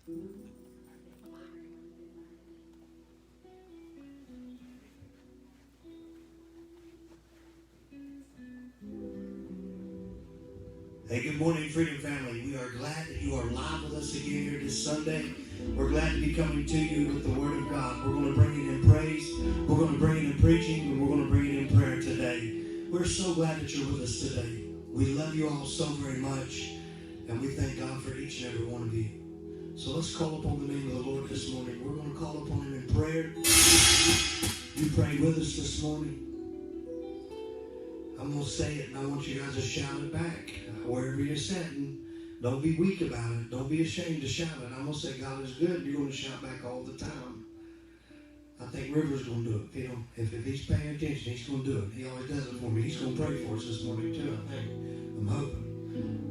Hey, good morning, Freedom Family. We are glad that you are live with us again here this Sunday. We're glad to be coming to you with the Word of God. We're going to bring it in praise. We're going to bring it in preaching. And we're going to bring it in prayer today. We're so glad that you're with us today. We love you all so very much. And we thank God for each and every one of you. So let's call upon the name of the Lord this morning. We're going to call upon Him in prayer. You pray with us this morning. I'm going to say it, and I want you guys to shout it back. Wherever you're sitting, don't be weak about it. Don't be ashamed to shout it. I'm going to say God is good. You're going to shout back all the time. I think River's going to do it. If he's paying attention, he's going to do it. He always does it for me. He's going to pray for us this morning, too, I think. I'm hoping.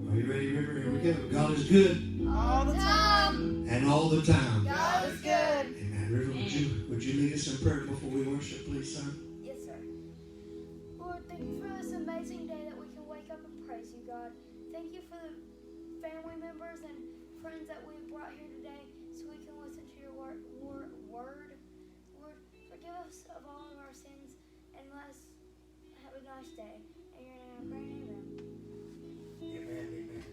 Are you ready, River? Here we go. God is good. All the time. And all the time. God is good. Amen. River, would you lead us in prayer before we worship, please, son? Yes, sir. Lord, thank you for this amazing day that we can wake up and praise you, God. Thank you for the family members and friends that we've brought here today so we can listen to your word. Lord, forgive us of all of our sins and let us have a nice day. In your name I pray, amen. Amen, amen.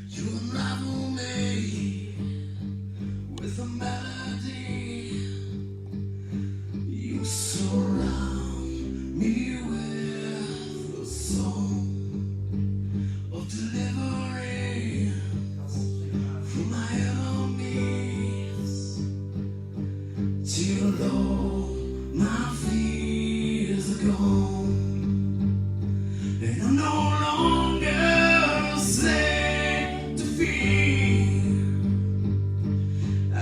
You unravel me with a melody. You surround me with a song of delivery from my enemies. Till all my fears are gone, and I'm no longer a slave to fear. I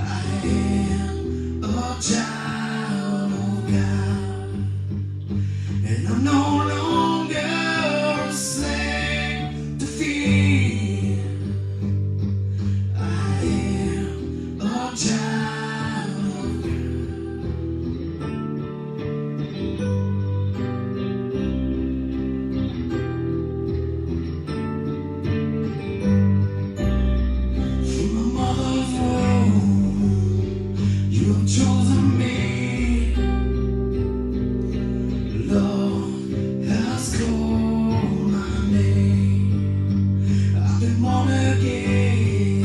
am a child of God, and I'm no longer a slave to fear. I am a child of God. From my mother's womb, you have chosen me. Lord has called my name. I've been born again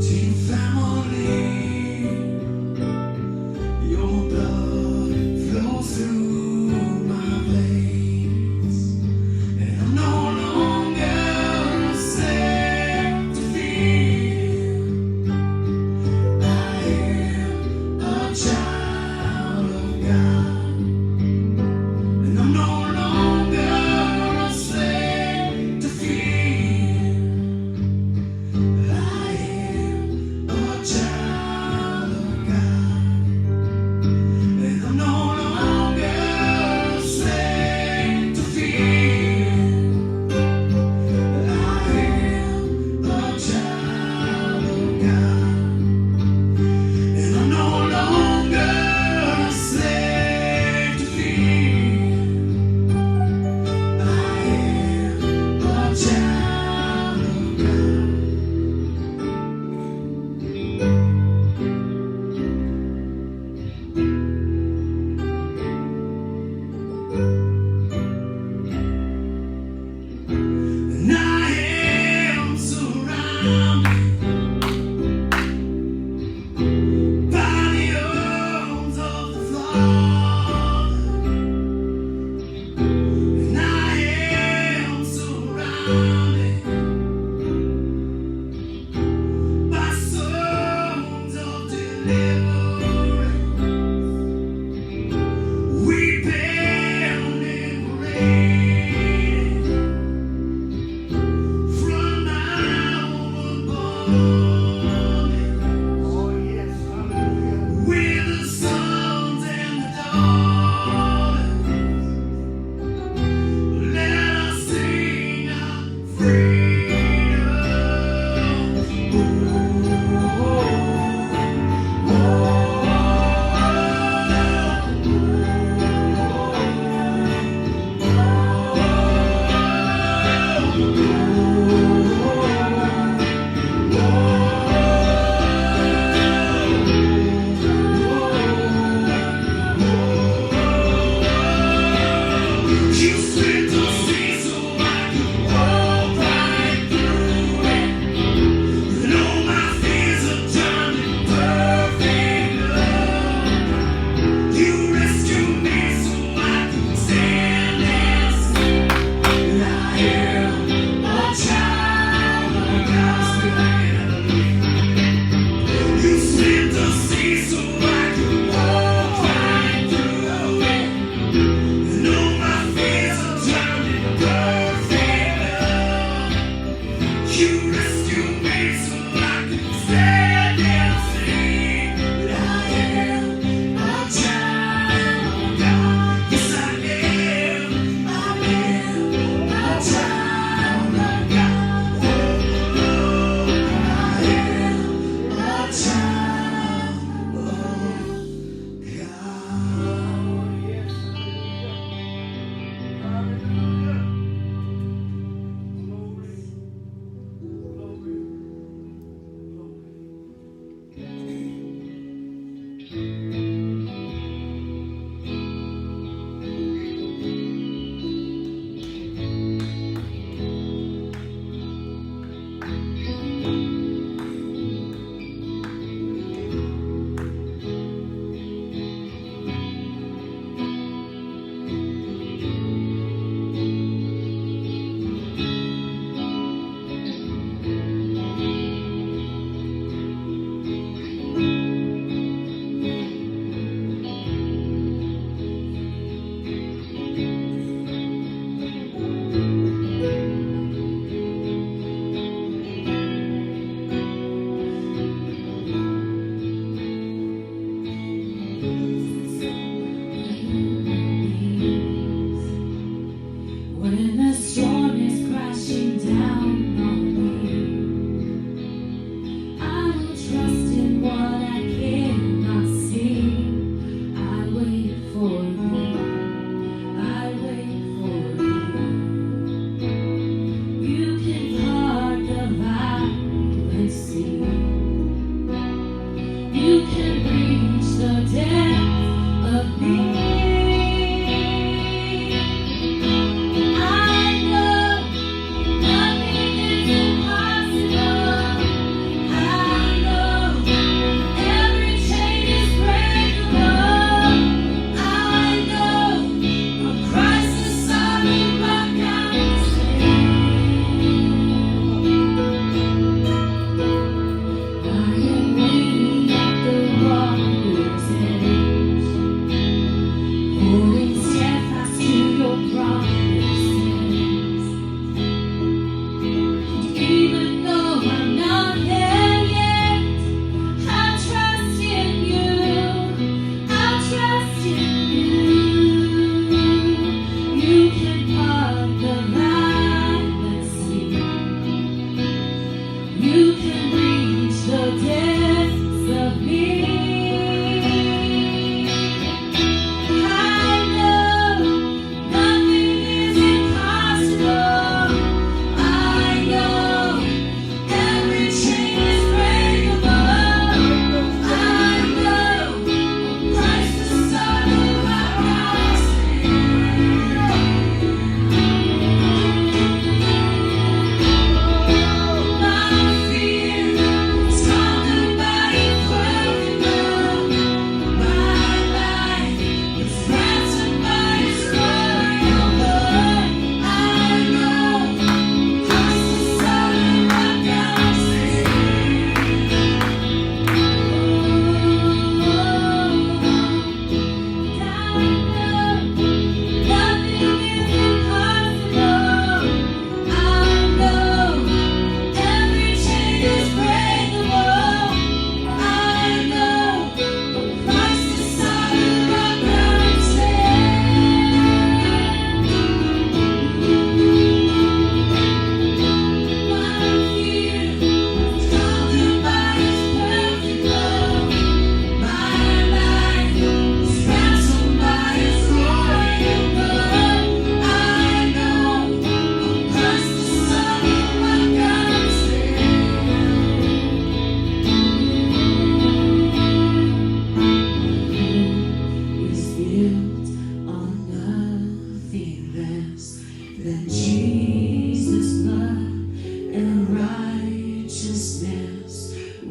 to your family. Your blood flows through my veins, and I'm no longer a slave to fear. I am a child of God, and I'm no longer a slave to fear. I am a child of God, and I'm no longer a slave to fear. I am a child of God, and I'm no longer a slave to fear. I am a child of God. And I am surrounded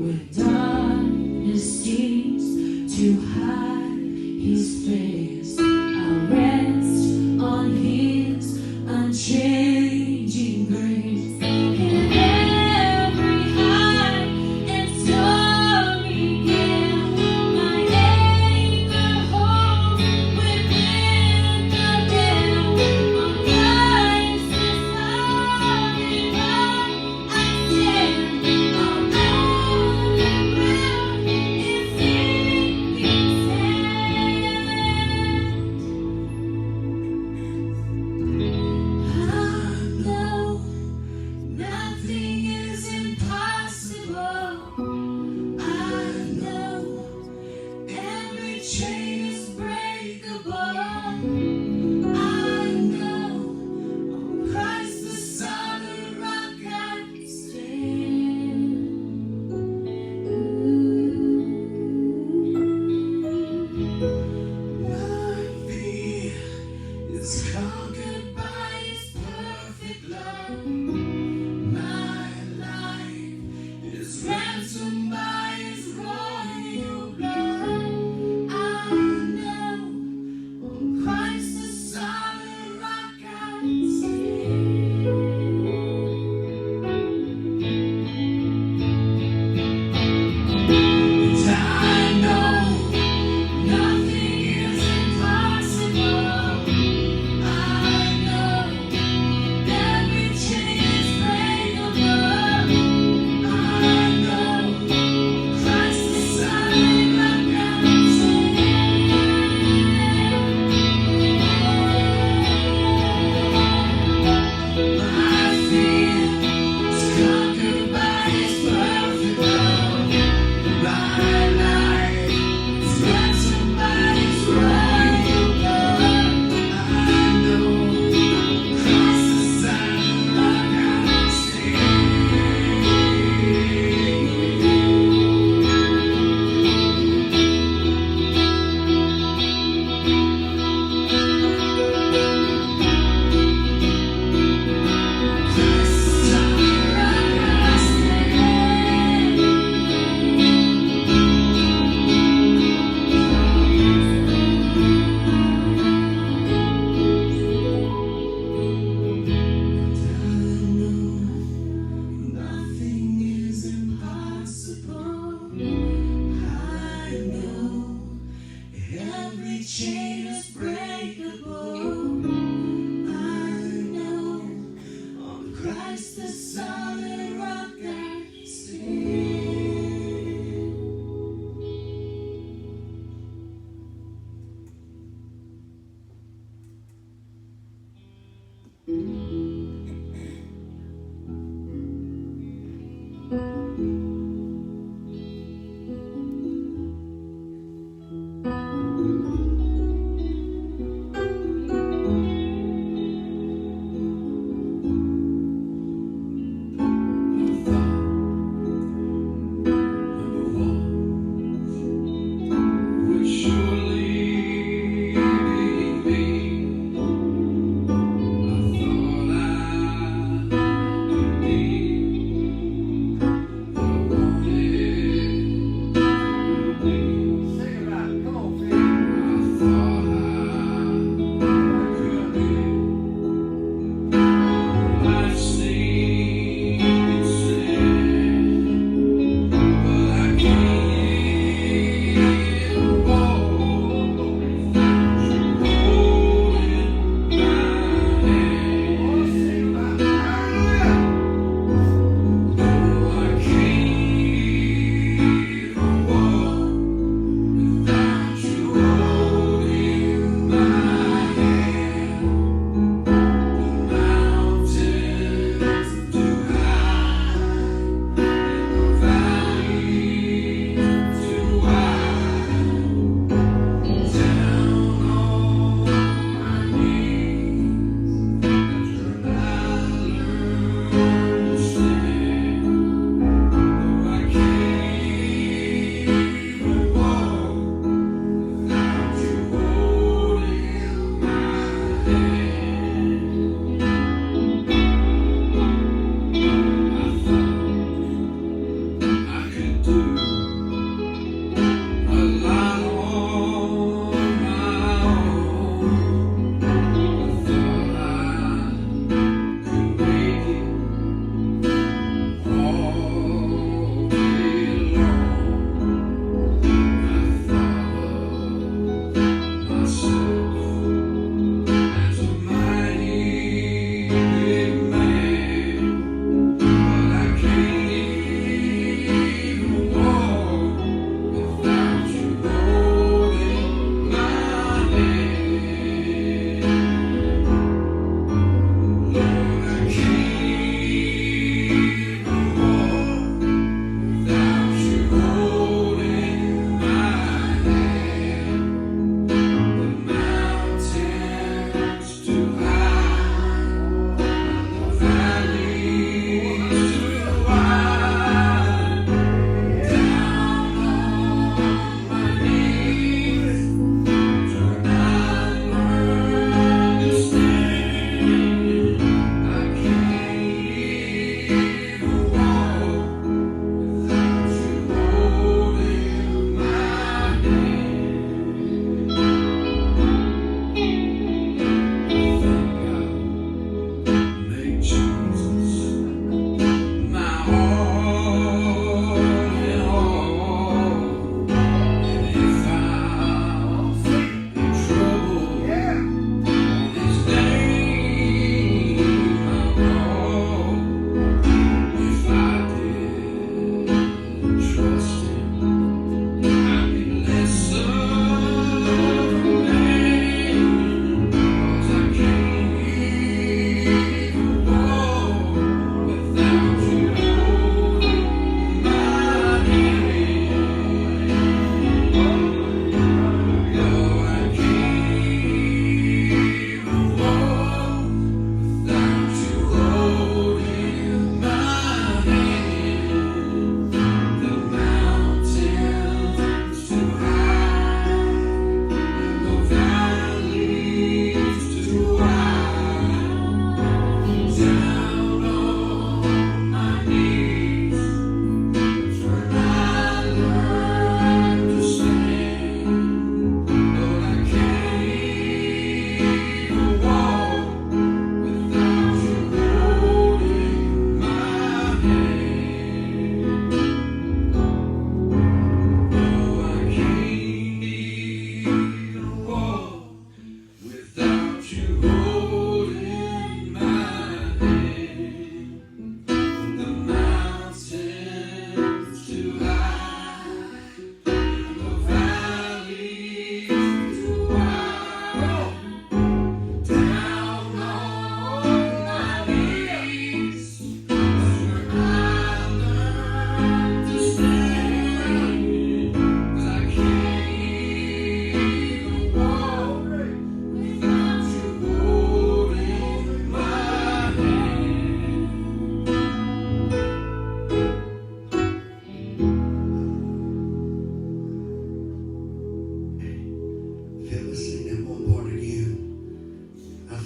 When darkness seems to hide his face, I'll rest on his unchanging grace. In every high and stormy gale, my anchor holds within the veil. On Christ's solid rock I stand. I'll never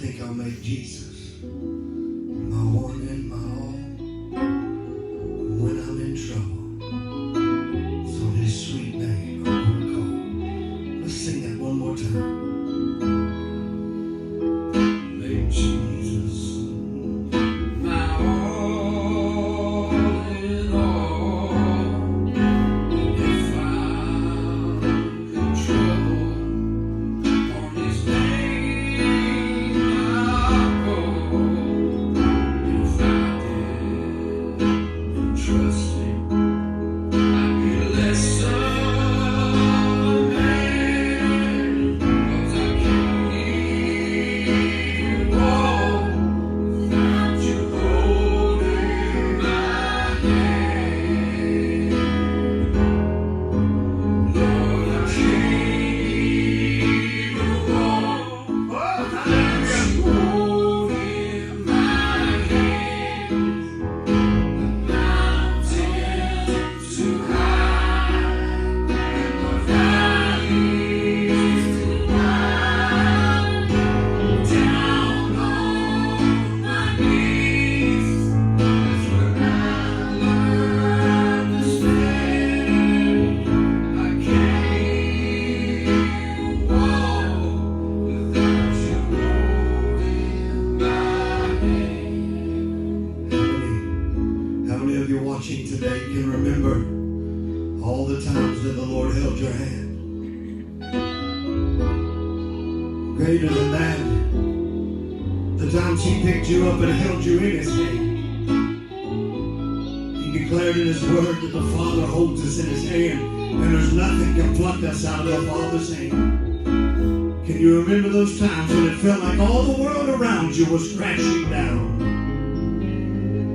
think I'll make Jesus my one and my all when I'm in trouble. So his sweet name I'm gonna call. Let's sing that one more time. Make Jesus my all in all. And if I'm in trouble, on his name I'll go. If I didn't trust him, I'd be less of a man. 'Cause I can't even walk without you holding my hand. Lord, I can't even walk without you holding my hand. The mountain's too high, and the valley's too wide. Down on my knees, that's when I learn to stand. I can't walk without you holding my hand. How many of you watching today can remember all the times that the Lord held your hand? Greater than that, the times he picked you up and held you in his hand. He declared in his word that the Father holds us in his hand, and there's nothing can pluck us out of the Father's hand. Can you remember those times when it felt like all the world around you was crashing down,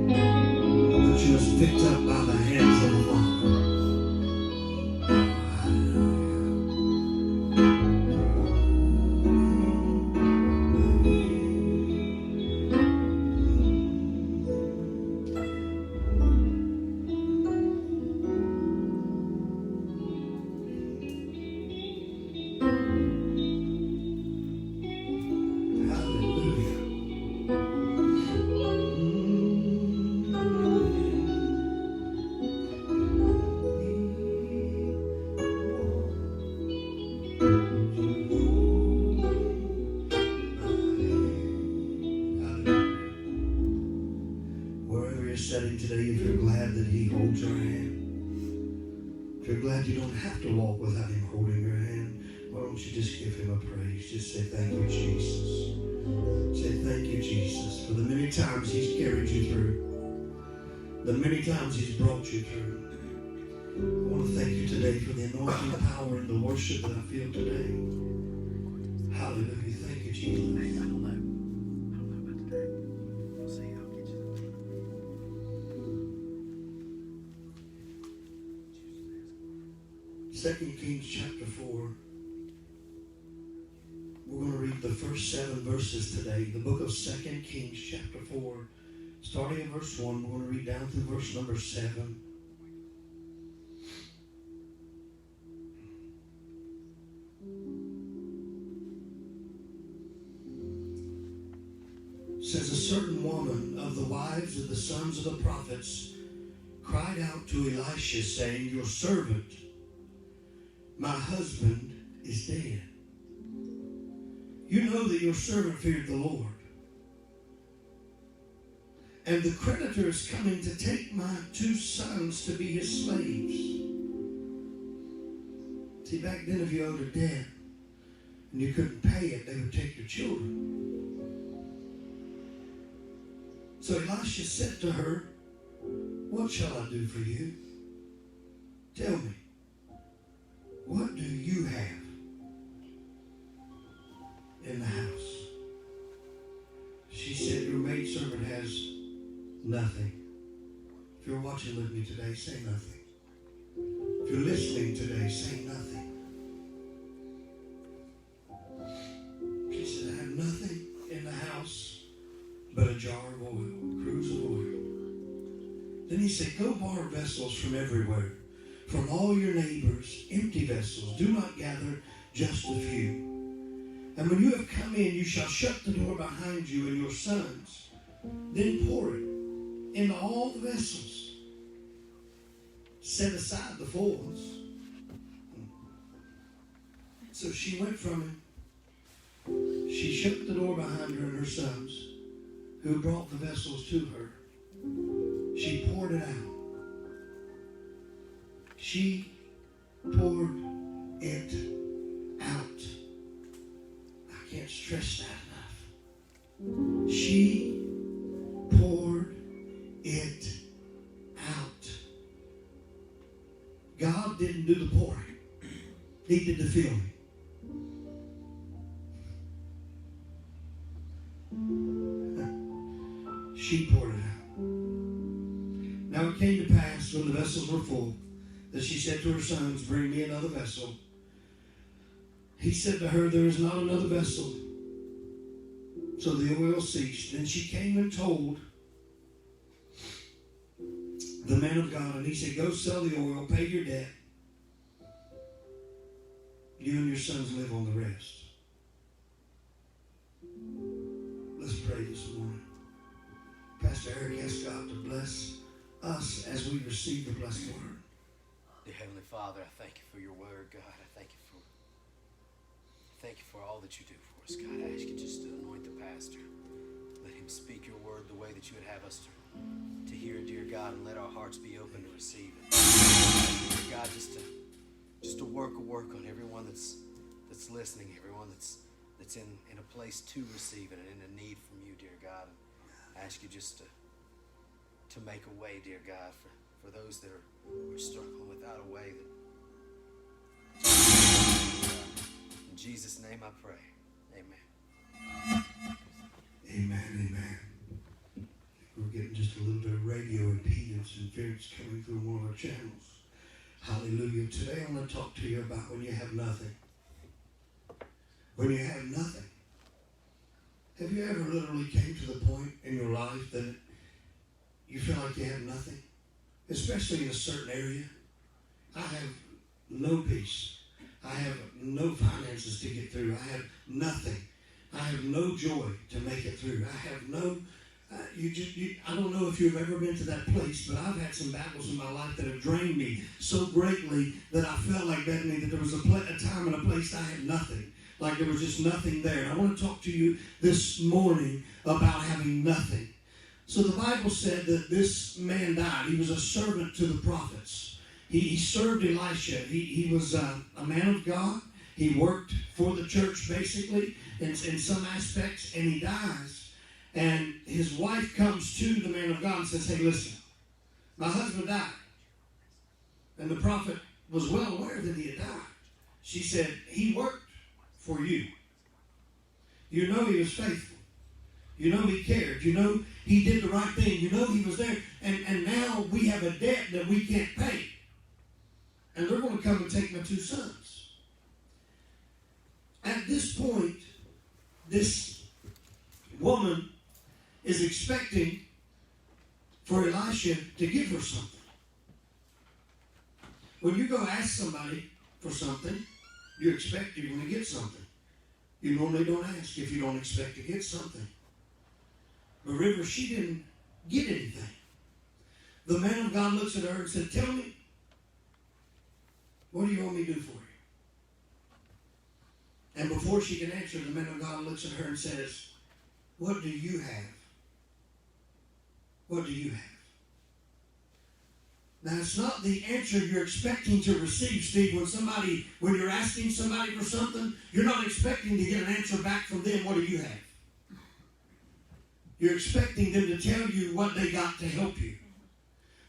but you was picked up by the hands of the Father? Wherever you're sitting today, if you're glad that he holds your hand, if you're glad you don't have to walk without him holding your hand, why don't you just give him a praise? Just say, thank you, Jesus. Say, thank you, Jesus, for the many times he's carried you through, the many times he's brought you through. I want to thank you today for the anointing power and the worship that I feel today. Hallelujah. Thank you, Jesus. I don't know about today. We'll see. I'll get you. 2 Kings chapter 4. We're going to read the first 7 verses today. The book of 2 Kings chapter 4. Starting in verse 1, we're going to read down through verse number 7. It says, a certain woman of the wives of the sons of the prophets cried out to Elisha, saying, your servant, my husband, is dead. You know that your servant feared the Lord. And the creditor is coming to take my 2 sons to be his slaves. See, back then if you owed a debt and you couldn't pay it, they would take your children. So Elisha said to her, what shall I do for you? Tell me, what do you have in the house? She said, your maidservant has nothing. If you're watching with me today, say nothing. If you're listening today, say nothing. She said, I have nothing in the house but a jar of oil, a cruse of oil. Then he said, go borrow vessels from everywhere, from all your neighbors, empty vessels. Do not gather just a few. And when you have come in, you shall shut the door behind you and your sons. Then pour it into all the vessels. Set aside the full ones. So she went from him. She shut the door behind her and her sons, who brought the vessels to her. She poured it out. She poured it out. I can't stress that enough. She poured it out. God didn't do the pouring. He did the filling. She poured it out. Now it came to pass when the vessels were full that she said to her sons, bring me another vessel. He said to her, there is not another vessel. So the oil ceased. Then she came and told the man of God, and he said, go sell the oil, pay your debt. You and your sons live on the rest. Let's pray this morning. Pastor Eric asked God to bless us as we receive the blessed word. Dear Heavenly Father, I thank you for your word, God. I thank you for all that you do for us, God. I ask you just to anoint the pastor. Let him speak your word the way that you would have us to hear, dear God, and let our hearts be open to receive it. Dear God, just to work on everyone that's listening, everyone that's in a place to receive it and in a need from you, dear God. And I ask you just to make a way, dear God, for those that are struggling without a way. In Jesus' name I pray. Amen. Amen, amen. We're getting just a little bit of radio impedance interference coming through one of our channels. Hallelujah. Today I want to talk to you about when you have nothing. When you have nothing. Have you ever literally came to the point in your life that you feel like you have nothing? Especially in a certain area. I have no peace. I have no finances to get through. I have nothing. I have no joy to make it through. I have no, I don't know if you've ever been to that place, but I've had some battles in my life that have drained me so greatly that I felt like Bethany, that there was a time and a place I had nothing. Like there was just nothing there. And I want to talk to you this morning about having nothing. So the Bible said that this man died. He was a servant to the prophets. He served Elisha. He was a man of God. He worked for the church basically in some aspects, and he dies. And his wife comes to the man of God and says, hey, listen, my husband died. And the prophet was well aware that he had died. She said, he worked for you. You know he was faithful. You know he cared. You know he did the right thing. You know he was there. And now we have a debt that we can't pay. And they're going to come and take my 2 sons. At this point, this woman is expecting for Elisha to give her something. When you go ask somebody for something, you expect you're going to get something. You normally don't ask if you don't expect to get something. But River, she didn't get anything. The man of God looks at her and said, tell me, what do you want me to do for you? And before she can answer, the man of God looks at her and says, what do you have? What do you have? Now, it's not the answer you're expecting to receive, Steve. When you're asking somebody for something, you're not expecting to get an answer back from them. What do you have? You're expecting them to tell you what they got to help you.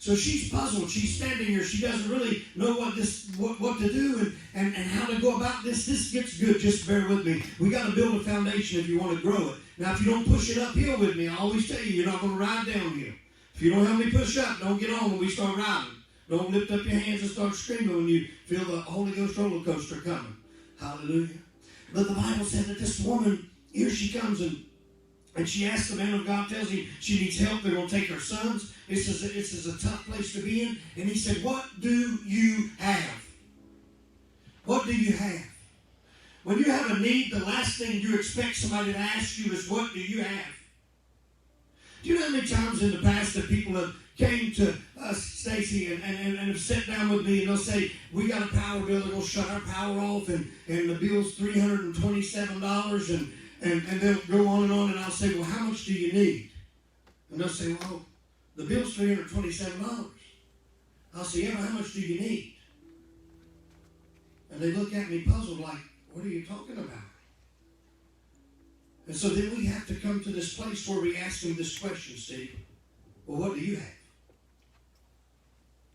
So she's puzzled. She's standing here. She doesn't really know what to do and how to go about this. This gets good. Just bear with me. We got to build a foundation if you want to grow it. Now, if you don't push it uphill with me, I always tell you, you're not going to ride downhill. If you don't help me push up, don't get on when we start riding. Don't lift up your hands and start screaming when you feel the Holy Ghost roller coaster coming. Hallelujah. But the Bible said that this woman, here she comes and she asks the man of God, tells him she needs help. They're going to take her sons. This is a tough place to be in. And he said, what do you have? What do you have? When you have a need, the last thing you expect somebody to ask you is, what do you have? Do you know how many times in the past that people have came to us, Stacy, and have sat down with me, and they'll say, we got a power bill, they're going to shut our power off, and the bill's $327, and they'll go on, and I'll say, well, how much do you need? And they'll say, well, the bill's $327. I'll say, yeah, but how much do you need? And they look at me puzzled like, what are you talking about? And so then we have to come to this place where we ask them this question, Steve. Well, what do you have?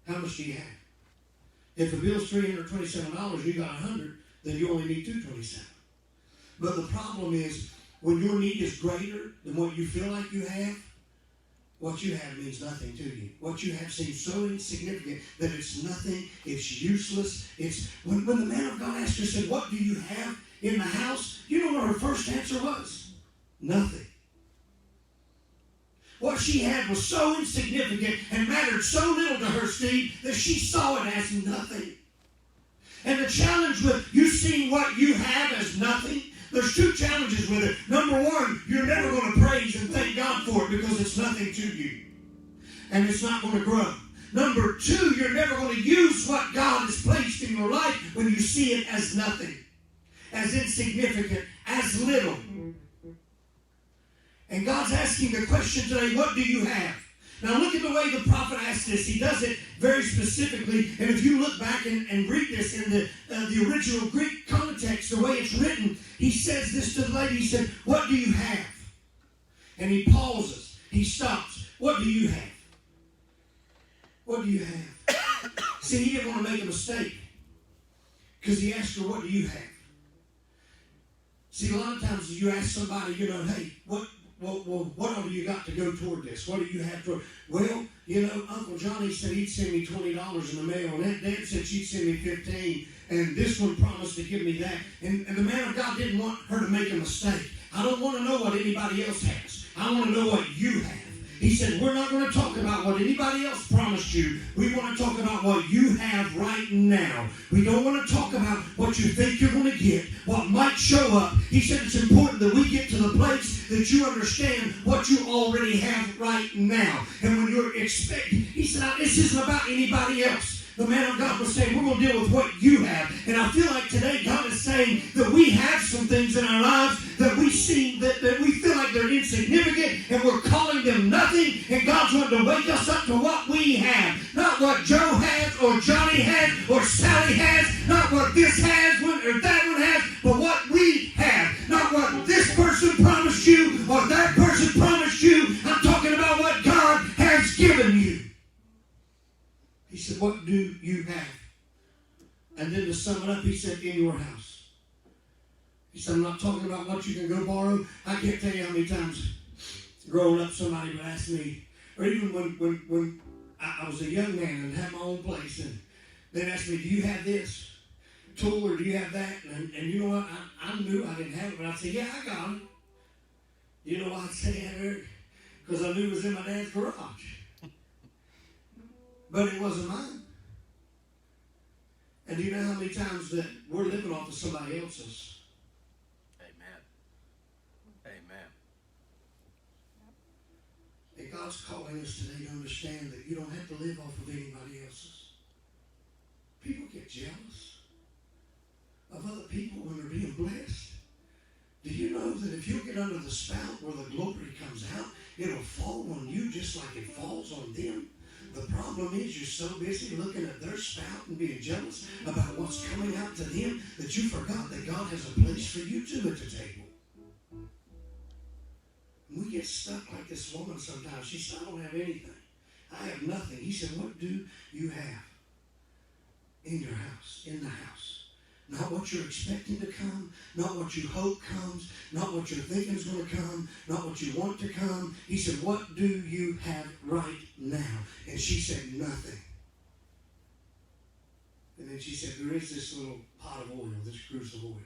How much do you have? If the bill's $327, you got $100, then you only need $227. But the problem is, when your need is greater than what you feel like you have, what you have means nothing to you. What you have seems so insignificant that it's nothing, it's useless. It's when the man of God asked her, said, what do you have in the house? You know what her first answer was? Nothing. What she had was so insignificant and mattered so little to her, Steve, that she saw it as nothing. And the challenge with you seeing what you have as nothing, there's two challenges with it. Number one, you're never going to praise and thank God for it because it's nothing to you. And it's not going to grow. Number two, you're never going to use what God has placed in your life when you see it as nothing, as insignificant, as little. And God's asking the question today, what do you have? Now look at the way the prophet asked this. He does it very specifically. And if you look back and read this in the original Greek context, the way it's written, he says this to the lady. He said, what do you have? And he pauses. He stops. What do you have? What do you have? See, he didn't want to make a mistake because he asked her, what do you have? See, a lot of times you ask somebody, hey, what have you got to go toward this? What do you have toward? Well, Uncle Johnny said he'd send me $20 in the mail, and Aunt Dad said she'd send me $15, and this one promised to give me that. And the man of God didn't want her to make a mistake. I don't want to know what anybody else has. I want to know what you have. He said, we're not going to talk about what anybody else promised you. We want to talk about what you have right now. We don't want to talk about what you think you're going to get, what might show up. He said it's important that we get to the place that you understand what you already have right now. And when you're expecting, he said, this isn't about anybody else. The man of God was saying, we're going to deal with what you have. And I feel like today God is saying that we have some things in our lives that we see, that we feel like they're insignificant, and we're calling them nothing. And God's wanting to wake us up to what we have. Not what Joe has, or Johnny has, or Sally has. Not what this has, or that one has, but what we have. Not what this person promised you, or that person promised you. I'm talking about what God has given you. He said, what do you have? And then to sum it up, he said, in your house. He said, I'm not talking about what you can go borrow. I can't tell you how many times growing up somebody would ask me, or even when I was a young man and had my own place, and they'd ask me, do you have this tool or do you have that? And you know what? I knew I didn't have it, but I'd say, yeah, I got it. You know why I'd say that, Eric? Because I knew it was in my dad's garage. But it wasn't mine. And do you know how many times that we're living off of somebody else's? Amen. Amen. And God's calling us today to understand that you don't have to live off of anybody else's. People get jealous of other people when they're being blessed. Do you know that if you get under the spout where the glory comes out, it'll fall on you just like it falls on them? The problem is you're so busy looking at their spout and being jealous about what's coming out to them that you forgot that God has a place for you too at the table. And we get stuck like this woman sometimes. She said, I don't have anything. I have nothing. He said, what do you have in your house, in the house? Not what you're expecting to come, not what you hope comes, not what you're thinking is going to come, not what you want to come. He said, what do you have right now? And she said, nothing. And then she said, there is this little pot of oil, this cruse of oil.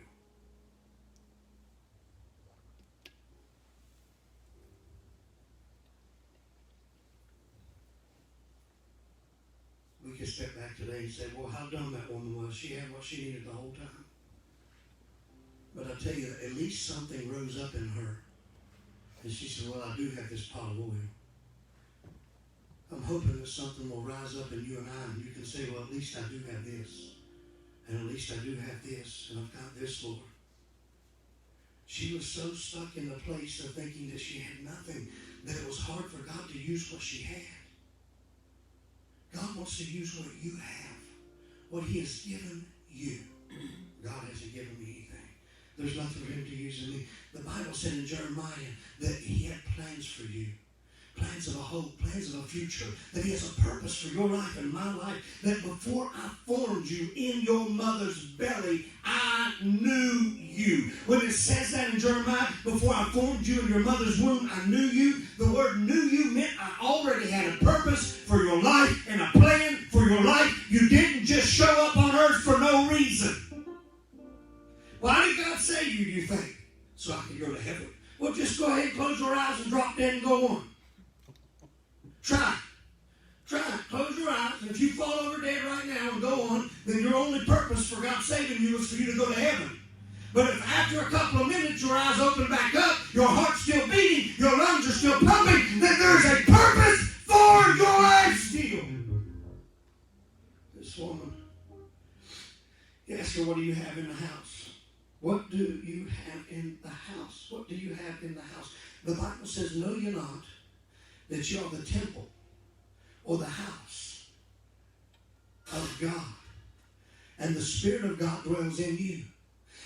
We can step back today and say, well, how dumb that woman was. She had what she needed the whole time. But I tell you, at least something rose up in her. And she said, well, I do have this pot of oil. I'm hoping that something will rise up in you and I, and you can say, well, at least I do have this. And at least I do have this, and I've got this, Lord. She was so stuck in the place of thinking that she had nothing, that it was hard for God to use what she had. God wants to use what you have, what he has given you. God hasn't given me anything. There's nothing for him to use in me. The Bible said in Jeremiah that he had plans for you. Plans of a hope, plans of a future, that he has a purpose for your life and my life, that before I formed you in your mother's belly, I knew you. When it says that in Jeremiah, before I formed you in your mother's womb, I knew you, the word knew you meant I already had a purpose for your life and a plan for your life. You didn't just show up on earth for no reason. Why did God save you, do you think? So I can go to heaven. Well, just go ahead, close your eyes and drop dead and go on. Try it. Close your eyes. And if you fall over dead right now and go on, then your only purpose for God saving you is for you to go to heaven. But if after a couple of minutes your eyes open back up, your heart's still beating, your lungs are still pumping, then there's a purpose for your life still. This woman, you ask her, what do you have in the house? What do you have in the house? What do you have in the house? The Bible says, know ye not that you are the temple or the house of God, and the Spirit of God dwells in you.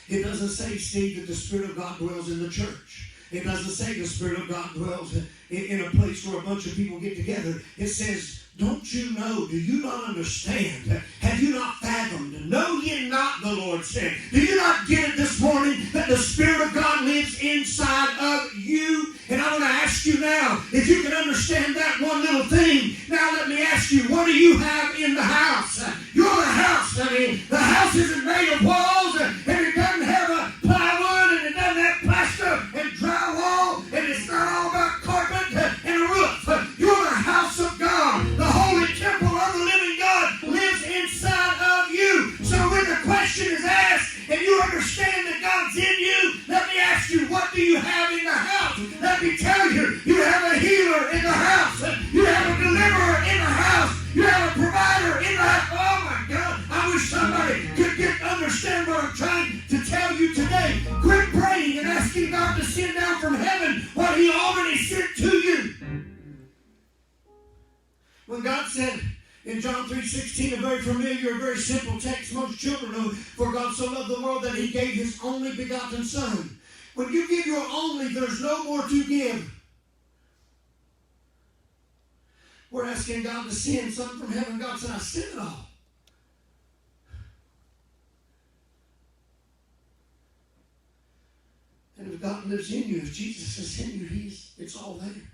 It doesn't say, Steve, that the Spirit of God dwells in the church. It doesn't say the Spirit of God dwells in a place where a bunch of people get together. It says, don't you know? Do you not understand? Have you not fathomed? Know ye not, the Lord said. Do you not get it this morning that the Spirit of God lives inside of you? And I want to ask you now, if you can understand that one little thing, now let me ask you, what do you have in the house? You're the house. I mean, the house isn't made of walls, and it doesn't have a plywood, and it doesn't have plaster and drywall, and it's not all about carpet and a roof. You're the house of God. The holy temple of the living God lives inside of you. So when the question is asked, and you understand that God's in you, let me ask you, what do you have in the house? Let me tell you, you have a healer in the house. You have a deliverer in the house. You have a provider in the house. Oh my God, I wish somebody could understand what I'm trying to tell you today. Quit praying and asking God to send down from heaven what he already sent to you. When God said in John 3:16, a very familiar, very simple text most children know, for God so loved the world that he gave his only begotten Son. When you give your only, there's no more to give. We're asking God to send something from heaven. God said, I sent it all. And if God lives in you, if Jesus is in you, it's all there.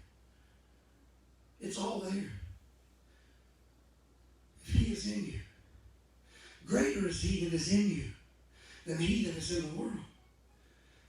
It's all there. If he is in you, greater is he that is in you than he that is in the world.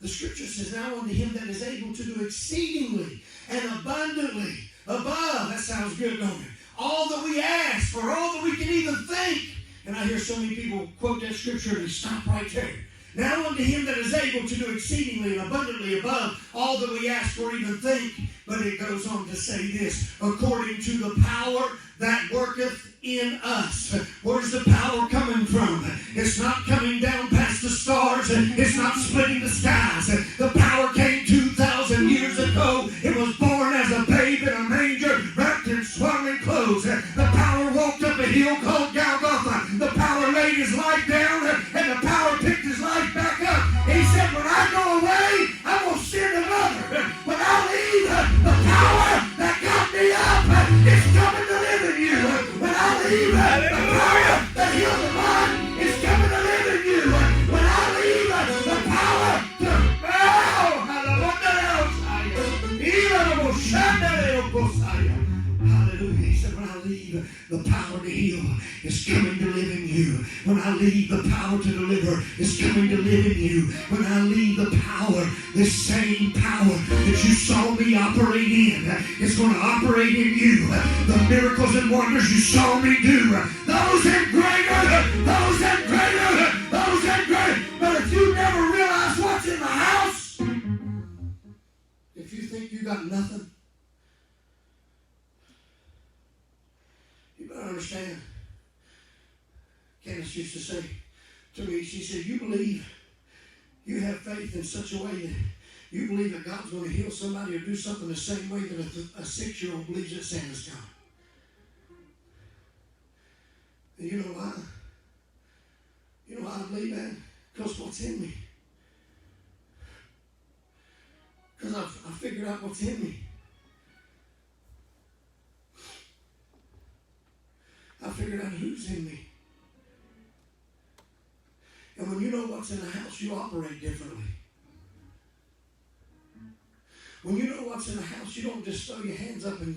The scripture says, now unto him that is able to do exceedingly and abundantly above, that sounds good, don't it? All that we ask, or all that we can even think. And I hear so many people quote that scripture and they stop right there. Now unto him that is able to do exceedingly and abundantly above all that we ask or even think. But it goes on to say this, according to the power that worketh in us. Where's the power coming from? It's not coming down past the stars. It's not splitting the skies. The power came 2,000 years ago. It was born as a babe in a manger, wrapped in swaddling clothes. The power walked up a hill called Golgotha. The power laid his life down, and the power picked his life back up. He said, when I go away, I will send another. When I leave, the power that got me up is coming to live in you. When I leave, the power that heals the mind is coming to live in you. When I leave, the power to hallelujah. He said, when I leave, the power to heal is coming to live in you. When I leave, the power to deliver is coming to live in you. When I leave, the power, this same power that you saw me operate in, is going to operate in you. The miracles and wonders you saw me do, those and greater, those and greater, those and greater. But if you never realize what got nothing? You better understand. Candace used to say to me, she said, you believe, you have faith in such a way that you believe that God's going to heal somebody or do something the same way that a 6-year-old believes that Santa's coming. And you know why? You know why I believe that? Because what's in me. Because I figured out what's in me. I figured out who's in me. And when you know what's in the house, you operate differently. When you know what's in the house, you don't just throw your hands up and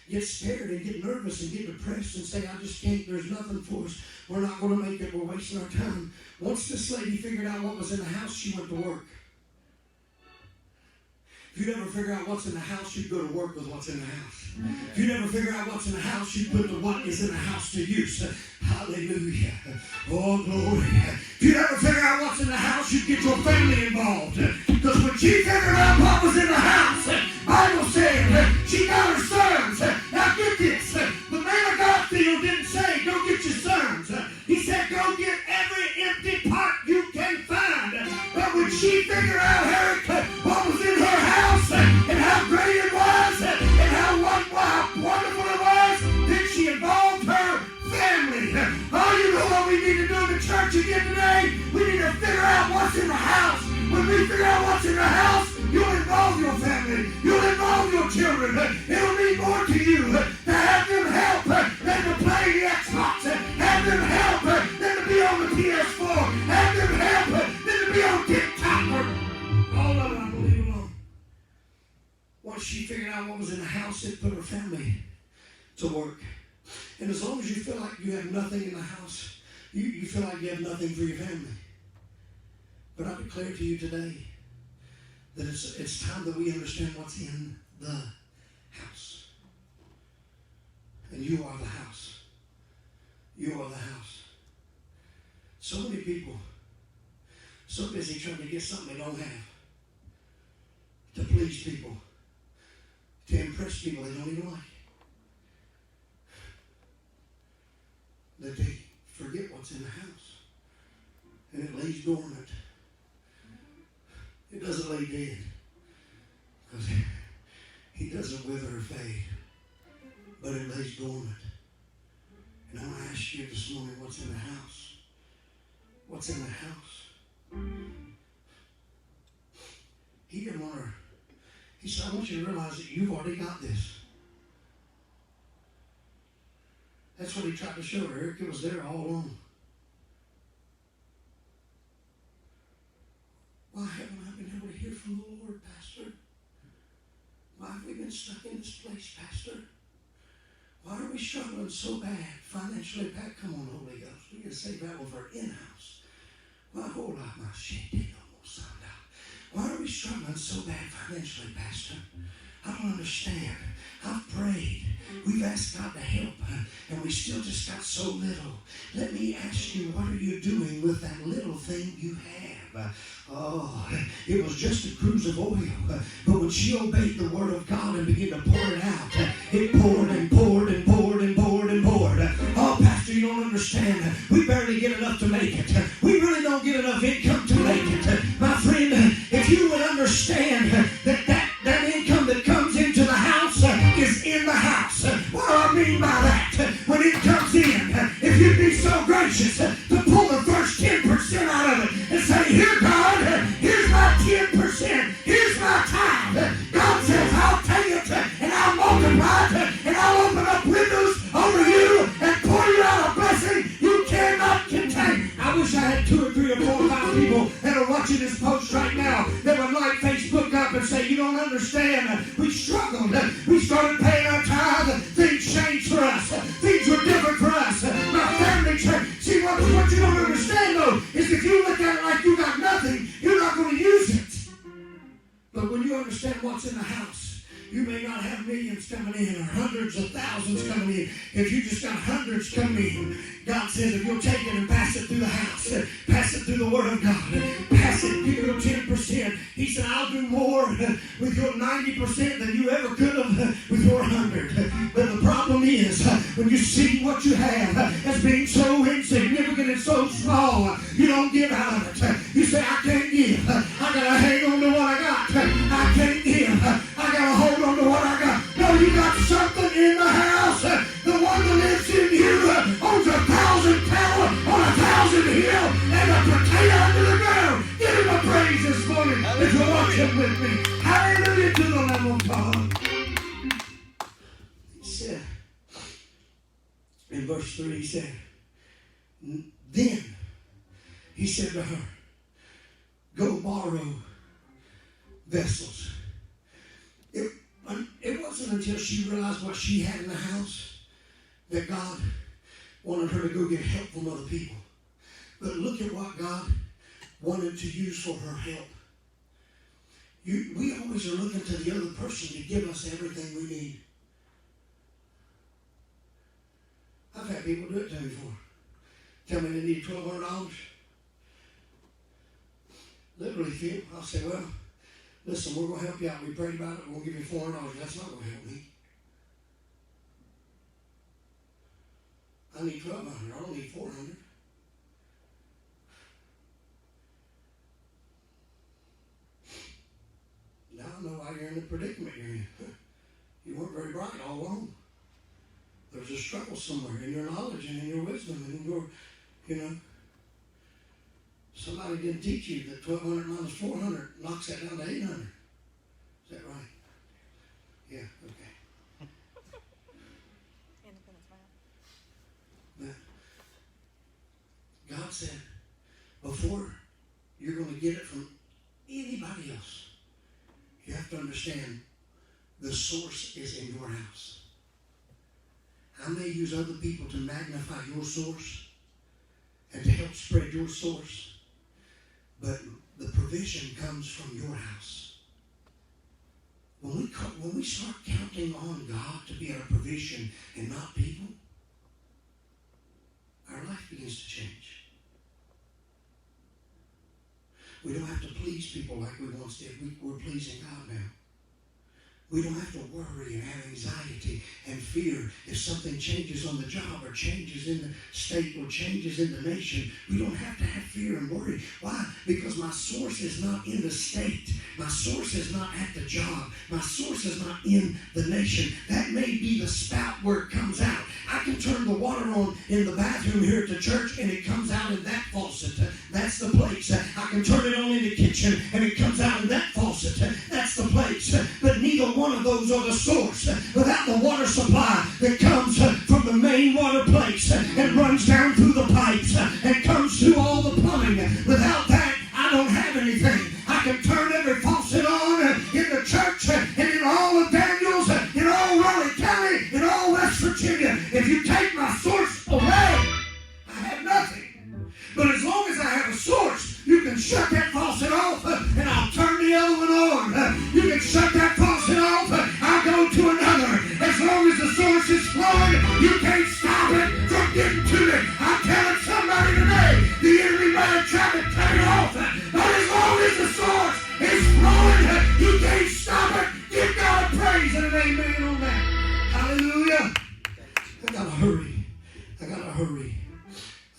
get scared and get nervous and get depressed and say, I just can't, there's nothing for us. We're not going to make it, we're wasting our time. Once this lady figured out what was in the house, she went to work. If you never figure out what's in the house, you go to work with what's in the house. If you never figure out what's in the house, you put the what is in the house to use. Hallelujah. Oh, glory. If you never figure out what's in the house, you get your family involved. Because when she figured out what was in the house, Bible said she got her sons. Now get this. The man of God field didn't say, go get your sons. He said, go get every empty pot you can find. But when she figured out what was in her house and how great it was and how wonderful it was, then she involved her family. Oh, you know what we need to do in the church again today? We need to figure out what's in the house. When we figure out what's in the house, you'll involve your family. You'll involve your children. It'll mean more to you to have them help than to play the Xbox. Have them help than to be on the PS4. Have them help than to be on TikTok. All of it, I believe alone. Once she figured out what was in the house, it put her family to work. And as long as you feel like you have nothing in the house, you feel like you have nothing for your family. But I declare to you today that it's time that we understand what's in the house. And you are the house. You are the house. So many people, so busy trying to get something they don't have, to please people, to impress people they don't even like, that they forget what's in the house. And it lays dormant. It doesn't lay dead. Because he doesn't wither or fade. But it lays dormant. And I want to ask you this morning, what's in the house? What's in the house? He didn't want her. He said, I want you to realize that you've already got this. That's what he tried to show her. Eric, it was there all along. Why haven't I been able to hear from the Lord, Pastor? Why have we been stuck in this place, Pastor? Why are we struggling so bad financially? Pat, come on, Holy Ghost. We can say that with our in-house. Why are we struggling so bad financially, Pastor? I don't understand. I've prayed. We've asked God to help, and we still just got so little. Let me ask you, what are you doing with that little thing you have? It was just a cruse of oil. But when she obeyed the word of God and began to pour it out, it poured and poured and poured and poured and poured. Oh, Pastor, you don't understand. We barely get enough to make it. We really don't get enough income to make it. My friend, if you would understand that income that comes into the house is in the house. What do I mean by that? When it comes in, if you'd be so gracious to pull the first 10% out of it and say, here, God, here's my 10%. Here's my tithe. God says, I'll take it and I'll multiply it and I'll open up windows over you and pour you out a blessing you cannot contain. I wish I had 2 or 3 or 4 or 5 people that are watching this post right now that would light Facebook up and say, you don't understand. We struggled. We started paying our tithe. Things changed for us. Things were different for us. My family changed. See, what you don't understand, though, is if you look at it like you got nothing, you're not going to use it. But when you understand what's in the house, you may not have millions coming in or hundreds of thousands coming in. If you just got hundreds coming in, God says if you'll take it and pass it through the house, pass it through the Word of God, pass I said, give him 10%. He said, I'll do more with your 90% than you ever could have with your 100. But the problem is, when you see what you have as being so insignificant and so small, you don't give out of it. You say, I can't give. I gotta hang on to what I got. I can't give. I gotta hold on to what I got. No, you got something in the house. The one that lives in you owns 1,000 cattle on 1,000 hill and a potato under the ground. Give him a praise this morning if you're watching with me. Hallelujah to the Lamb of God. He said, in verse 3, he said, then he said to her, go borrow vessels. It wasn't until she realized what she had in the house that God wanted her to go get help from other people. But look at what God wanted to use for her help. We always are looking to the other person to give us everything we need. I've had people do it to me before. Tell me they need $1,200. Literally, feel. I'll say, well, listen, we're going to help you out. We prayed about it. We'll give you $400. That's not going to help me. I need $1,200. I don't need $400. Now I know why you're in the predicament you're in. You weren't very bright all along. There's a struggle somewhere in your knowledge and in your wisdom and in your, somebody didn't teach you that 1,200 minus 400 knocks that down to 800. Is that right? Yeah, okay. But God said, before you're going to get it from anybody else, you have to understand the source is in your house. I may use other people to magnify your source and to help spread your source, but the provision comes from your house. When we start counting on God to be our provision and not people, our life begins to change. We don't have to please people like we once did. We're pleasing God now. We don't have to worry and have anxiety and fear if something changes on the job or changes in the state or changes in the nation. We don't have to have fear and worry. Why? Because my source is not in the state. My source is not at the job. My source is not in the nation. That may be the spout where it comes out. I can turn the water on in the bathroom here at the church and it comes out in that faucet. That's the place. I can turn it on in the kitchen and it comes out in that faucet. That's the place. But neither one of those are the source. Without the water supply that comes from the main water place and runs down through the pipes and comes through all the plumbing, without that, I don't have anything. I can turn every faucet on in the church and in all of Daniels, in all Raleigh County, in all West Virginia. If you take my source away, I have nothing. But as long as I have a source, you can shut that faucet off and I'll turn the other one on. You can shut that faucet off, I'll go to another. As long as the source is flowing, you can't stop it from getting to it. I'm telling somebody today, the enemy might have tried to cut it off, but as long as the source is flowing, you can't stop it. Give God a praise and an amen on that. Hallelujah. I gotta hurry. I gotta hurry.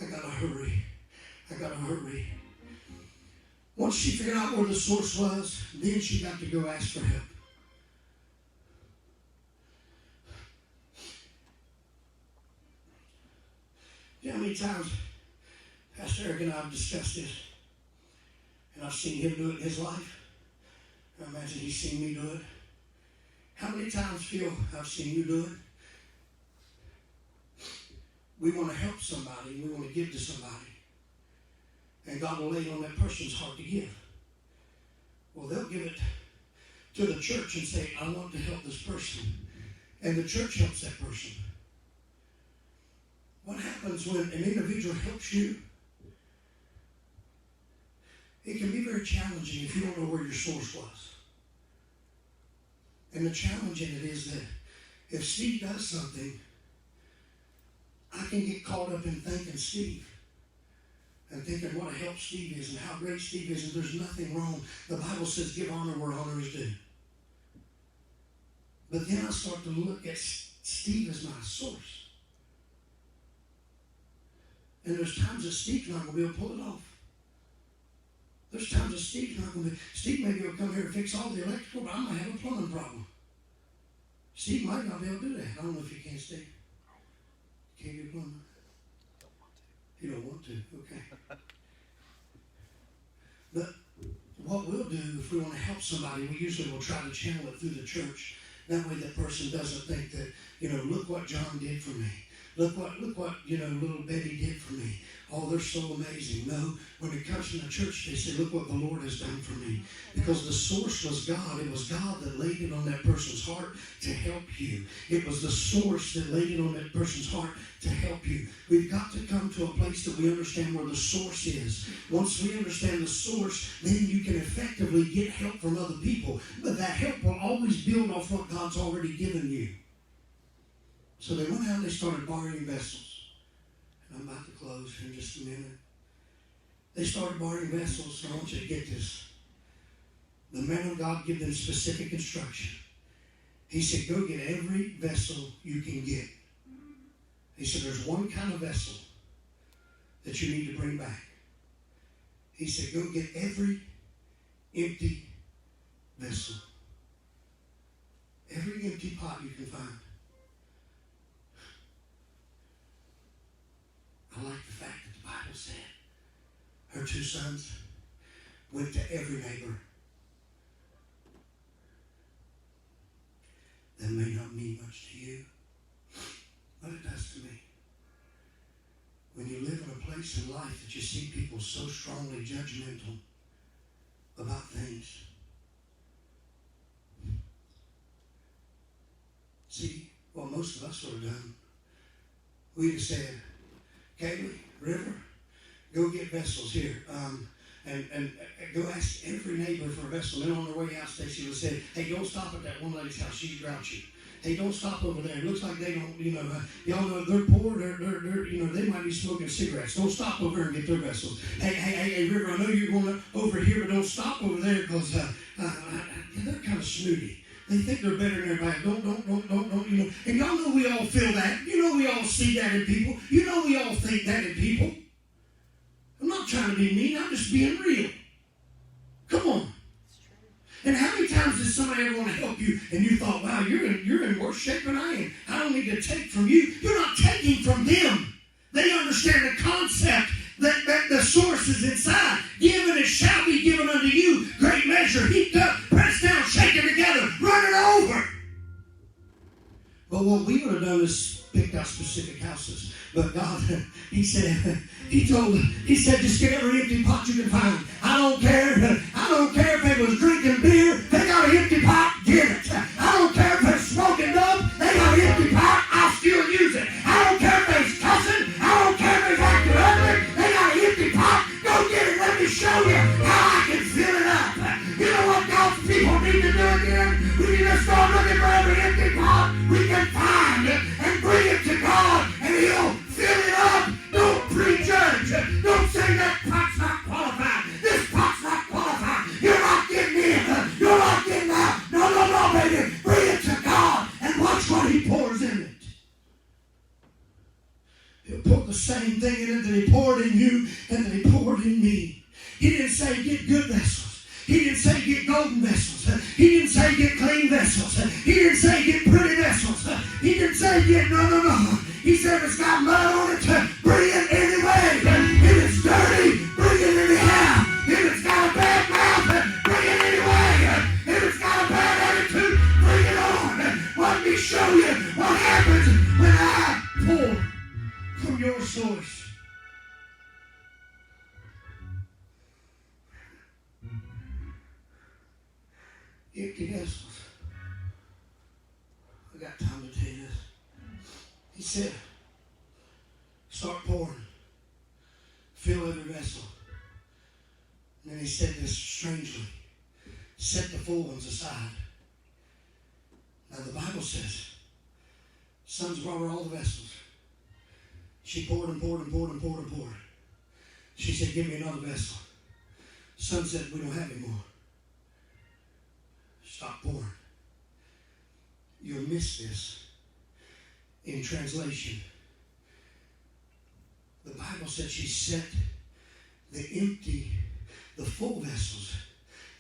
I gotta hurry. I gotta hurry. Once she figured out where the source was, then she got to go ask for help. You know how many times Pastor Eric and I have discussed this, and I've seen him do it in his life. I imagine he's seen me do it. How many times, Phil, I've seen you do it? We want to help somebody, we want to give to somebody. And God will lay it on that person's heart to give. Well, they'll give it to the church and say, I want to help this person. And the church helps that person. What happens when an individual helps you? It can be very challenging if you don't know where your source was. And the challenge in it is that if Steve does something, I can get caught up in thanking Steve. and thinking what a help Steve is and how great Steve is, and there's nothing wrong. The Bible says give honor where honor is due. But then I start to look at Steve as my source. And there's times that Steve's not going to be able to pull it off. There's times that Steve's not going to be. Steve may be able to come here and fix all the electrical, but I might have a plumbing problem. Steve might not be able to do that. I don't know if you can, Steve. Can you do plumbing? You don't want to, okay. But what we'll do if we want to help somebody, we usually will try to channel it through the church. That way that person doesn't think that, look what John did for me. Look what, little Betty did for me. Oh, they're so amazing. No, when it comes from the church, they say, look what the Lord has done for me. Because the source was God. It was God that laid it on that person's heart to help you. It was the source that laid it on that person's heart to help you. We've got to come to a place that we understand where the source is. Once we understand the source, then you can effectively get help from other people. But that help will always build off what God's already given you. So they went out and they started borrowing vessels. And I'm about to close here in just a minute. They started borrowing vessels, and I want you to get this. The man of God gave them specific instruction. He said, go get every vessel you can get. He said, there's one kind of vessel that you need to bring back. He said, go get every empty vessel. Every empty pot you can find. I like the fact that the Bible said her two sons went to every neighbor. That may not mean much to you, but it does to me. When you live in a place in life that you see people so strongly judgmental about things. See, what most of us would have done, we'd have said, Kaylee, River, go get vessels here. And go ask every neighbor for a vessel. Then on their way out, Stacy would say, hey, don't stop at that one lady's house. She's grouchy. Hey, don't stop over there. It looks like they don't, y'all know they're poor. They're they might be smoking cigarettes. Don't stop over there and get their vessels. Hey, River, I know you're going over here, but don't stop over there because they're kind of snooty. They think they're better than everybody. Don't. And y'all know we all feel that. We all see that in people. We all think that in people. I'm not trying to be mean. I'm just being real. Come on. And how many times did somebody ever want to help you and you thought, wow, you're in worse shape than I am. I don't need to take from you. You're not taking from them. They understand the concept that the source is inside. Given it shall be given unto you. Great measure, heaped up, pressed down, shaken together, running over. But what we would have done is picked out specific houses. But God, He said, just get every empty pot you can find. I don't care if they was drinking beer. They got an empty pot, get it. I don't care if they're smoking dope. They got an empty pot, I'll still use it. I don't care if they're cussing. I don't care if they're acting ugly. They got an empty pot. Go get it. Let me show you how I can fill it up. You know what God's people need to do again? We need to start looking for every empty pot we can find and bring it to God, and He'll fill it up. Don't prejudge. Don't say that pot's not qualified. This pot's not qualified. You're not getting in. You're not getting out. No, baby. Bring it to God and watch what He pours in it. He'll pour the same thing in it that He poured in you and that He poured in me. He didn't say get good vessels. He didn't say get golden vessels. He didn't say get clean vessels. He didn't say get pretty vessels. He didn't say get no. He said if it's got mud on it, bring it anyway. If it's dirty, bring it anyhow. If it's got a bad mouth, bring it anyway. If it's got a bad attitude, bring it on. Let me show you what happens when I pour from your source. Empty vessels. I got time to tell you this. He said, start pouring. Fill every vessel. And then He said this strangely. Set the full ones aside. Now the Bible says, sons brought her all the vessels. She poured and poured and poured and poured and poured. She said, give me another vessel. Son said, we don't have any more. Stop pouring. You'll miss this in translation. The Bible said she set the full vessels.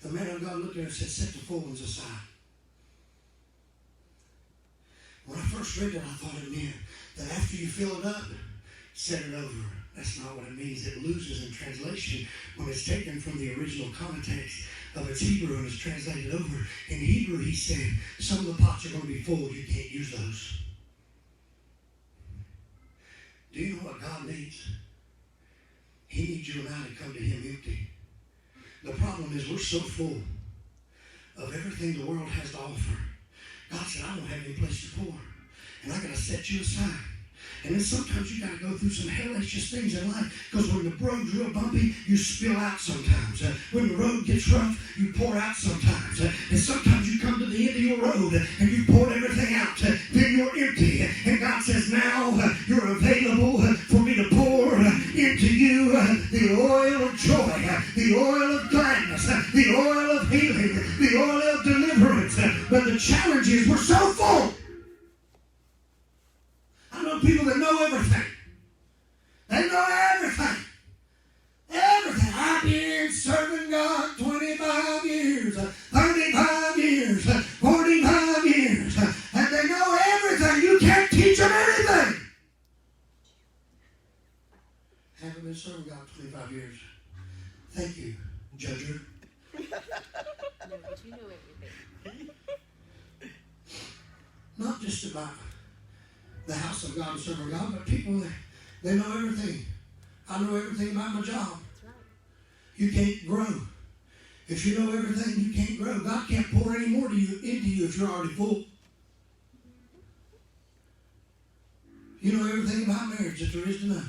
The man of God looked at her and said, set the full ones aside. When I first read that, I thought it meant that after you fill it up, set it over. That's not what it means. It loses in translation when it's taken from the original context of its Hebrew and is translated over. In Hebrew, he said, some of the pots are going to be full. You can't use those. Do you know what God needs? He needs you and I to come to him empty. The problem is we're so full of everything the world has to offer. God said, I don't have any place to pour. And I got to set you aside. And then sometimes you got to go through some hellacious things in life, because when the road's real bumpy, you spill out sometimes. When the road gets rough, you pour out sometimes. And sometimes you come to the end of your road and you poured everything out. Then you're empty. And God says, now you're available for me to pour into you the oil of joy, the oil of gladness, the oil of healing, the oil of deliverance. But the challenge is we're so full. I know people that know everything. They know everything. Everything. I've been serving God 25 years, 35 years, 45 years. And they know everything. You can't teach them anything. Haven't been serving God 25 years. Thank you, Judger. No, but you know everything. Not just about the house of God and serving God, but people, they know everything. I know everything about my job. That's right. You can't grow. If you know everything, you can't grow. God can't pour any more into you if you're already full. You know everything about marriage that there is to know.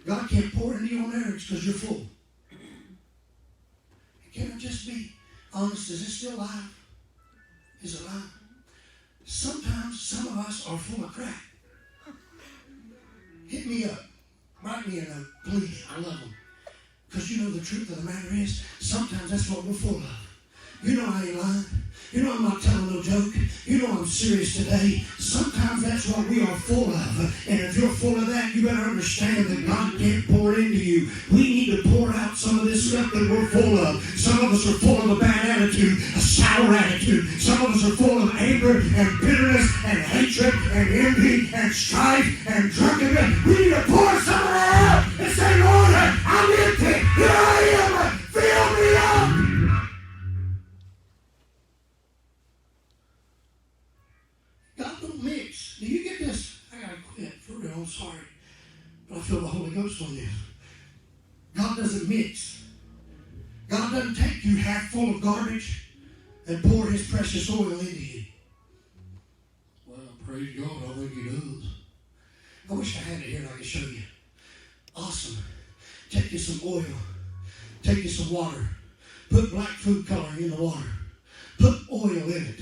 God can't pour into your marriage because you're full. Can I just be honest? Is it still alive? Is it alive? Sometimes some of us are full of crap. Hit me up. Write me a note, please. I love them. Because you know the truth of the matter is, sometimes that's what we're full of. You know I ain't lying. You know I'm not telling no joke. You know I'm serious today. Sometimes that's what we are full of. And if you're full of that, you better understand that God can't pour it into you. We need to pour out some of this stuff that we're full of. Some of us are full of a bad attitude, a sour attitude. Some of us are full of anger and bitterness and hatred and envy and strife and drunkenness. We need to pour some of that out and say, Lord, I'm empty. Here I am. Fill me up. God don't mix. Do you get this? I gotta quit. For real, I'm sorry. But I feel the Holy Ghost on this. God doesn't mix. God doesn't take you half full of garbage and pour his precious oil into you. Well, praise God, I think he does. I wish I had it here and I could show you. Awesome. Take you some oil. Take you some water. Put black food coloring in the water. Put oil in it.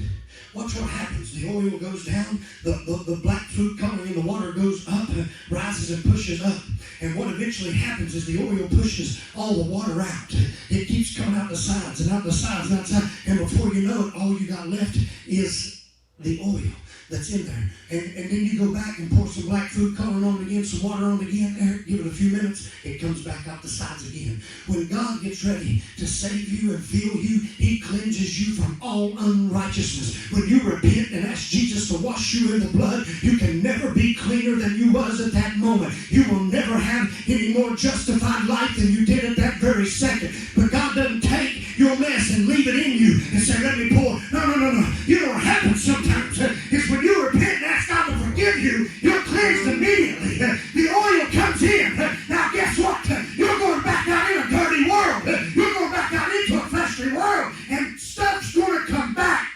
Watch what happens. The oil goes down, the black food coloring in the water goes up, rises and pushes up. And what eventually happens is the oil pushes all the water out. It keeps coming out the sides and out the sides and outside. And before you know it, all you got left is the oil that's in there. And then you go back and pour some black food coloring on it again, some water on it again. There, give it a few minutes, it comes back out the sides again. When God gets ready to save you and fill you, he cleanses you from all unrighteousness. When you repent and ask Jesus to wash you in the blood, you can never be cleaner than you was at that moment. You will never have any more justified life than you did at that very second. But God doesn't take your mess and leave it in you and say, let me pour. No. You know what happens sometimes is when you repent and ask God to forgive you, you're cleansed immediately. The oil comes in. Now guess what? You're going back out in a dirty world. You're going back out into a fleshly world, and stuff's going to come back.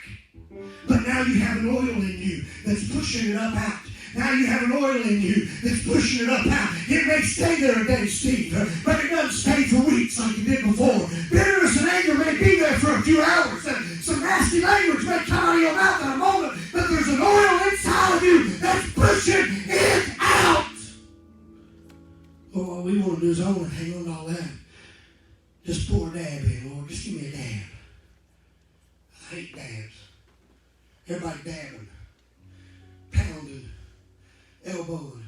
But now you have an oil in you that's pushing it up out. Now you have an oil in you that's pushing it up out. It may stay there a day, Steve, but it doesn't stay for weeks like it did before. Bitterness and anger may be there for a few hours. Some nasty language may come out of your mouth in a moment, but there's an oil inside of you that's pushing it out. hang on to all that. Just pour a dab in, Lord. Just give me a dab. I hate dabs. Everybody dabbing, pounding, elbowing.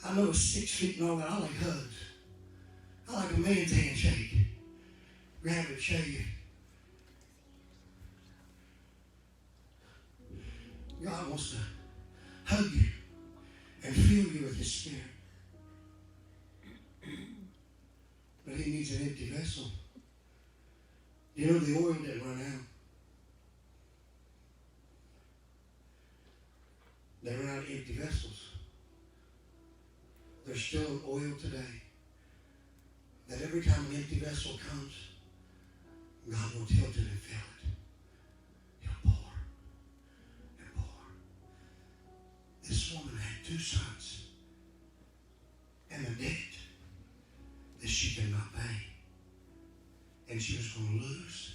I know it's 6 feet and all that. I like hugs. I like a man's handshake. Grab it, shake it. God wants to hug you and fill you with His Spirit. But He needs an empty vessel. You know the oil didn't run out. They ran out of empty vessels. There's still an oil today that every time an empty vessel comes, God will tilt it and fill it. He'll pour and pour. This woman had 2 sons and a debt that she could not pay. And she was going to lose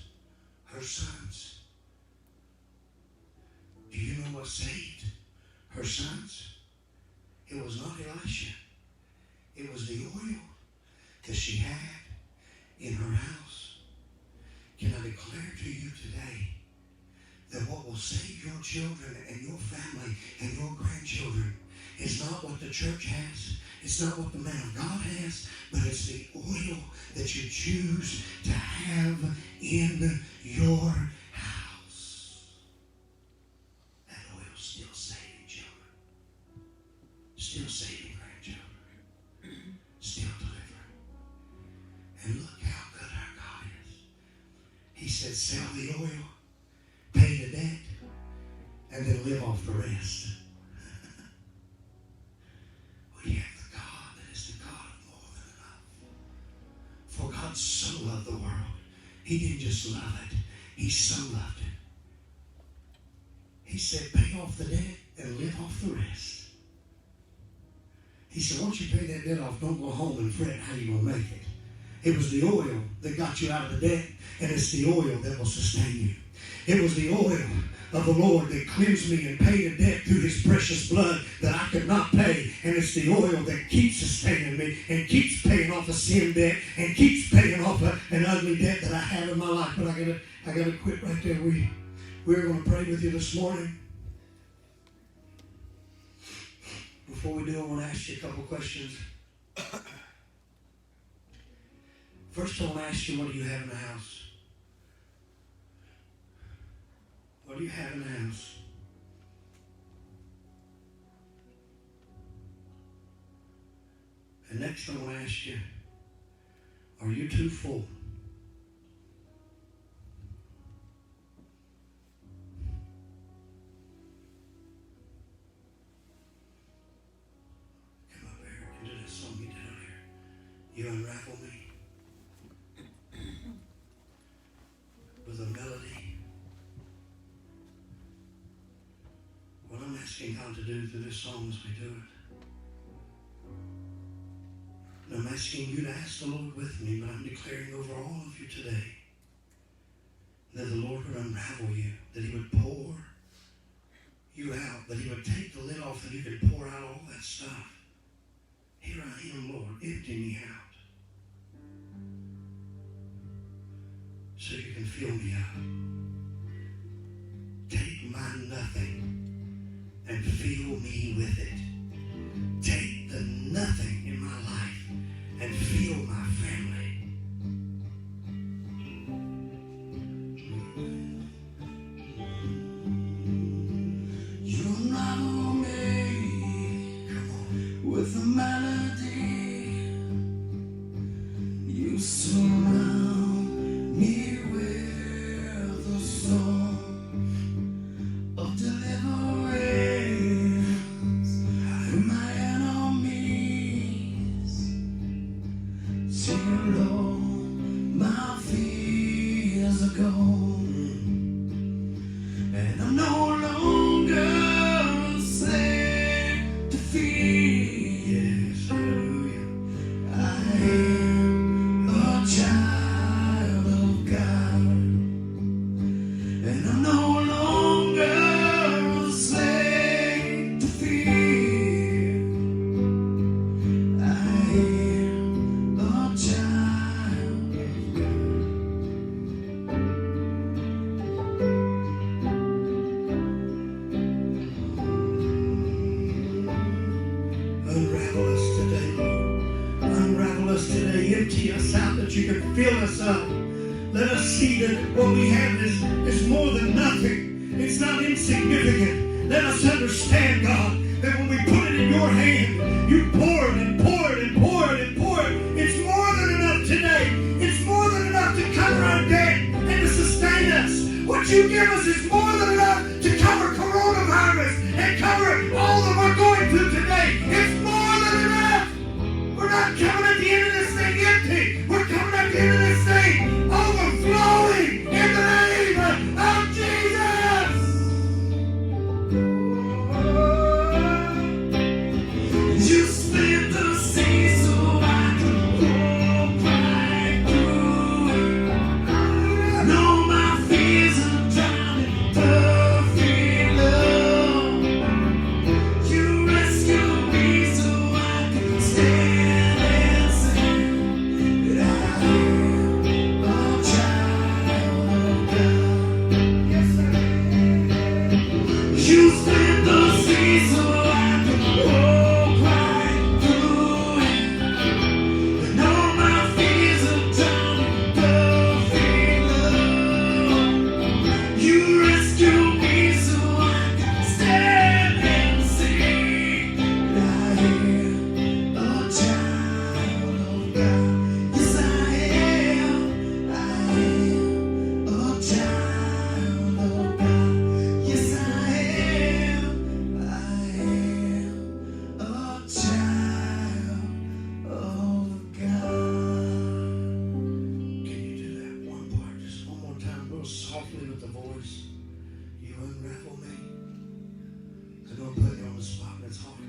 her sons. Do you know what saved her sons? It was not Elisha. It was the oil that she had in her house. Can I declare to you today that what will save your children and your family and your grandchildren is not what the church has, it's not what the man of God has, but it's the oil that you choose to have in your house. That oil's still saving children, still saving grandchildren, still delivering. And look how good our God is. He said, sell the oil, pay the debt, and then live off the rest. We have the God that is the God of more than enough. For God so loved the world. He didn't just love it. He so loved it. He said, pay off the debt and live off the rest. He said, once you pay that debt off, don't go home and fret how you're going to make it. It was the oil that got you out of the debt, and it's the oil that will sustain you. It was the oil of the Lord that cleansed me and paid a debt through His precious blood that I could not pay. And it's the oil that keeps sustaining me and keeps paying off a sin debt and keeps paying off an ugly debt that I have in my life. But I gotta quit right there. We're going to pray with you this morning. Before we do, I want to ask you a couple questions. First, I want to ask you, what do you have in the house? What do you have in the house? And next I want to ask you, are you too full? Come up here and do that song you did earlier. You unravel me with a melody. What I'm asking God to do through this song as we do it. And I'm asking you to ask the Lord with me, but I'm declaring over all of you today that the Lord would unravel you, that He would pour you out, that He would take the lid off, that you could pour out all that stuff. Here I am, Lord, empty me out so you can fill me up. Take my nothing and fill me with it. Take the nothing in my life and fill my family. You unravel me, come on, with a melody. You surround me with a song of deliverance from my enemies. Till all my fears are gone, and I'm no longer a slave to fear. Yes, hallelujah. I am a child of God, and I'm no longer a slave to fear. I am a us today. Empty us out that you can fill us up. Let us see that what we have is more than nothing. It's not insignificant. Let us understand, God, that when we put it in your hand, you pour it and pour it and pour it and pour it. It's more than enough today. It's more than enough to cover our debt and to sustain us. What you give us is more than enough to cover coronavirus and cover all that we're going through today. It's more than enough. We're not coming at the end of this thing empty. We're coming at the end of this thing overflowing in the name of Jesus. You split the sea so I could walk right through it. I know my fears are drowning perfect love. You rescued me so I could stand and sing that I am a child of God. Yes, I am. You split the sea so I could walk right through it. And all my fears are drowning perfect love. You rescued me so I could stand and sing that I am a child of God. Yes, I am. I am a child of God. Yes, I am. I am a child of God. Can you do that one part just one more time, real softly with the voice? You unravel me. I'm going to put you on the spot and it's hard.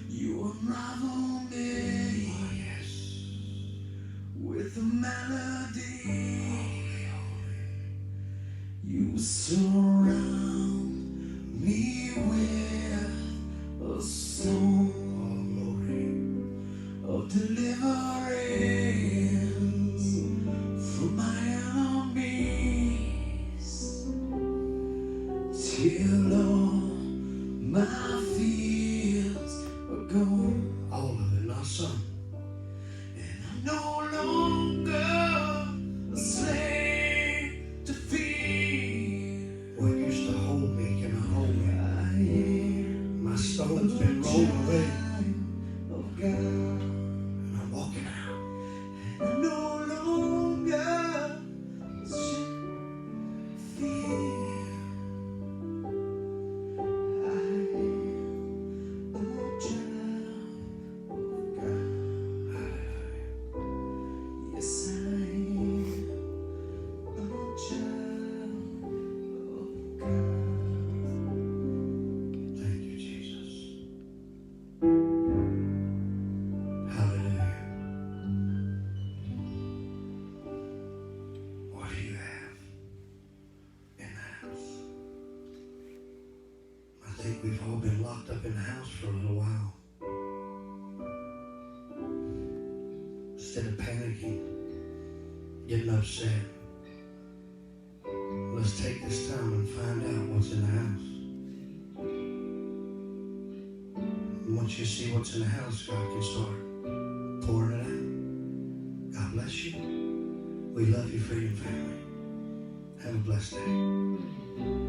You unravel me Oh, yes. with a melody. You surround me with a song of deliverance from my enemies till all my fears are gone. All of it, not some. And I'm no longer a slave to fear. What used to hold me can hold me. I am My stone's been rolled away of God. and I'm walking out. I'm no longer fear. I am a child of God. Yes, I am a child of God. Thank you, Jesus. Hallelujah. What do you have in the house? I think we've all been locked up in the house for a little while. Instead of panicking, getting upset, let's take this time and find out what's in the house. And once you see what's in the house, God can start pouring it out. God bless you. We love you, Freedom Family. Have a blessed day.